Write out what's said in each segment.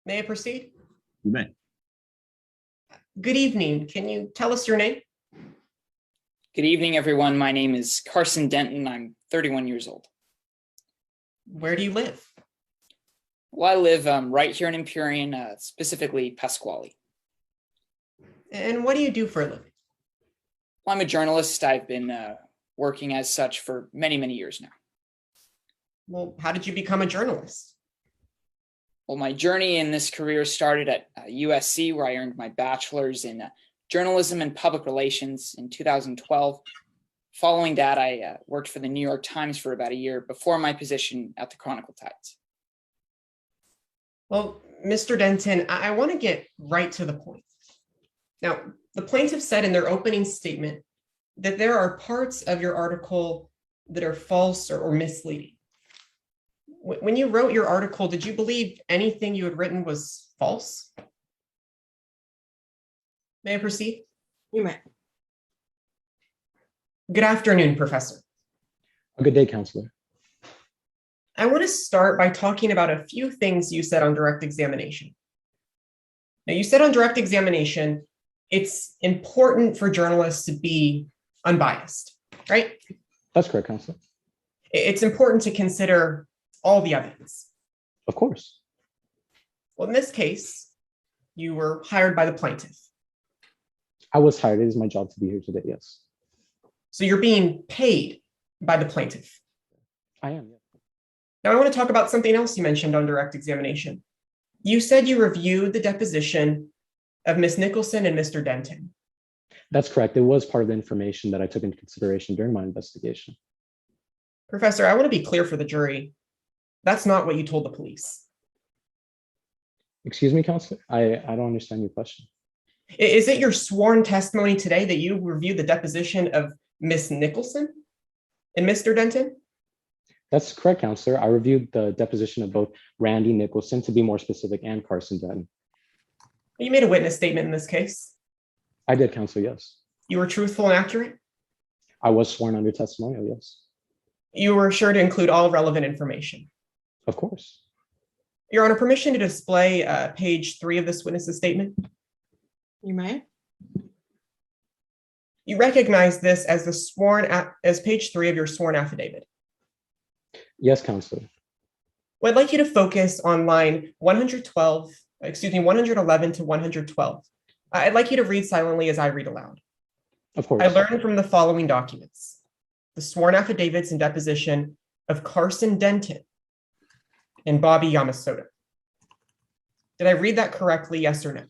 May I proceed? You may. Good evening. Can you tell us your name? Good evening, everyone. My name is Carson Denton. I'm 31 years old. Where do you live? Well, I live right here in Empyrean, specifically Pasquale. And what do you do for a living? Well, I'm a journalist. I've been working as such for many, many years now. Well, how did you become a journalist? Well, my journey in this career started at USC, where I earned my bachelor's in journalism and public relations in 2012. Following that, I worked for the New York Times for about a year before my position at the Chronicle Times. Well, Mr. Denton, I want to get right to the point. Now, the plaintiff said in their opening statement that there are parts of your article that are false or misleading. When you wrote your article, did you believe anything you had written was false? May I proceed? You may. Good afternoon, Professor. A good day, Counselor. I want to start by talking about a few things you said on direct examination. Now, you said on direct examination, it's important for journalists to be unbiased, right? That's correct, Counselor. It's important to consider all the evidence. Of course. Well, in this case, you were hired by the plaintiff. I was hired. It is my job to be here today, yes. So you're being paid by the plaintiff. I am, yeah. Now, I want to talk about something else you mentioned on direct examination. You said you reviewed the deposition of Ms. Nicholson and Mr. Denton. That's correct. It was part of the information that I took into consideration during my investigation. Professor, I want to be clear for the jury. That's not what you told the police. Excuse me, Counselor? I don't understand your question. Is it your sworn testimony today that you reviewed the deposition of Ms. Nicholson and Mr. Denton? That's correct, Counselor. I reviewed the deposition of both Randy Nicholson, to be more specific, and Carson Denton. You made a witness statement in this case. I did, Counselor, yes. You were truthful and accurate? I was sworn under testimonial, yes. You were sure to include all relevant information? Of course. Your Honor, permission to display page 3 of this witness's statement? You may. You recognize this as as page 3 of your sworn affidavit? Yes, Counselor. Well, I'd like you to focus on line 111 to 112. I'd like you to read silently as I read aloud. Of course. I learned from the following documents: the sworn affidavits and deposition of Carson Denton and Bobby Yamasoda. Did I read that correctly, yes or no?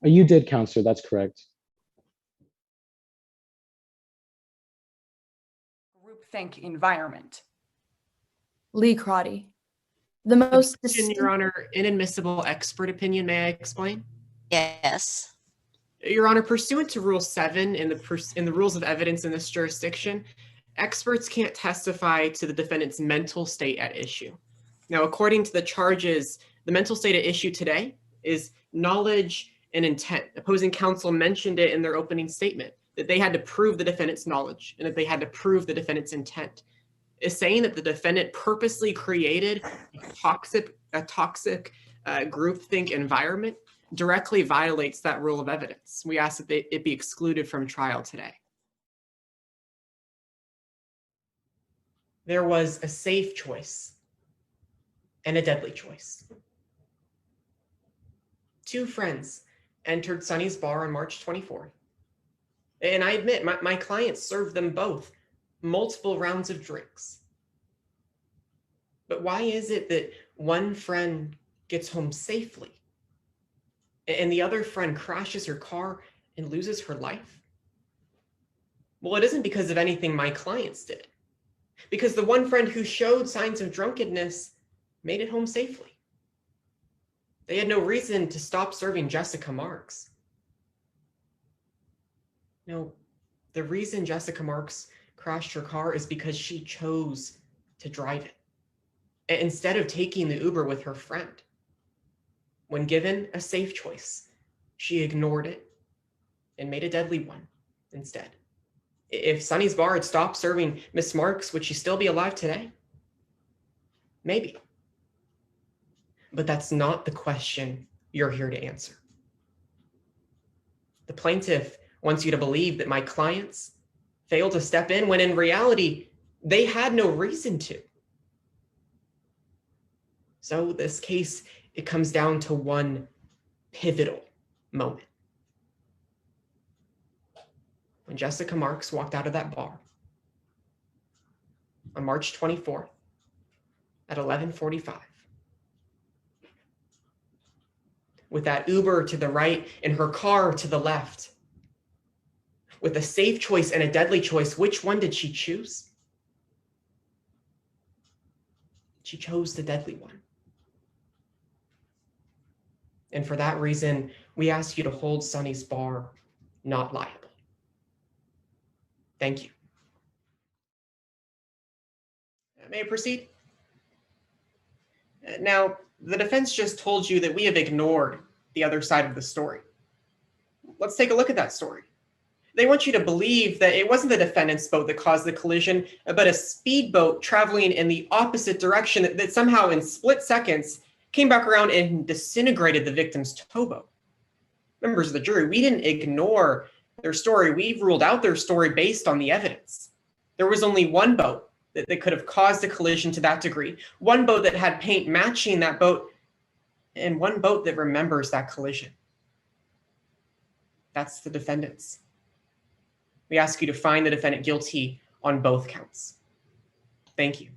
You did, Counselor. That's correct. Groupthink environment. Lee Crotty. The most In Your Honor, inadmissible expert opinion, may I explain? Yes. Your Honor, pursuant to Rule 7 in the rules of evidence in this jurisdiction, experts can't testify to the defendant's mental state at issue. Now, according to the charges, the mental state at issue today is knowledge and intent. Opposing counsel mentioned it in their opening statement, that they had to prove the defendant's knowledge and that they had to prove the defendant's intent. Is saying that the defendant purposely created a toxic groupthink environment directly violates that rule of evidence. We ask that it be excluded from trial today. There was a safe choice and a deadly choice. Two friends entered Sonny's bar on March 24th. And I admit, my client served them both multiple rounds of drinks. But why is it that one friend gets home safely and the other friend crashes her car and loses her life? Well, it isn't because of anything my clients did, because the one friend who showed signs of drunkenness made it home safely. They had no reason to stop serving Jessica Marks. No, the reason Jessica Marks crashed her car is because she chose to drive it instead of taking the Uber with her friend. When given a safe choice, she ignored it and made a deadly one instead. If Sonny's bar had stopped serving Miss Marks, would she still be alive today? Maybe. But that's not the question you're here to answer. The plaintiff wants you to believe that my clients failed to step in when in reality, they had no reason to. So this case, it comes down to one pivotal moment. When Jessica Marks walked out of that bar on March 24th at 11:45, with that Uber to the right and her car to the left, with a safe choice and a deadly choice, which one did she choose? She chose the deadly one. And for that reason, we ask you to hold Sonny's bar not liable. Thank you. May I proceed? Now, the defense just told you that we have ignored the other side of the story. Let's take a look at that story. They want you to believe that it wasn't the defendant's boat that caused the collision, but a speedboat traveling in the opposite direction that somehow in split seconds came back around and disintegrated the victim's towboat. Members of the jury, we didn't ignore their story. We ruled out their story based on the evidence. There was only one boat that could have caused a collision to that degree, one boat that had paint matching that boat, and one boat that remembers that collision. That's the defendant's. We ask you to find the defendant guilty on both counts. Thank you.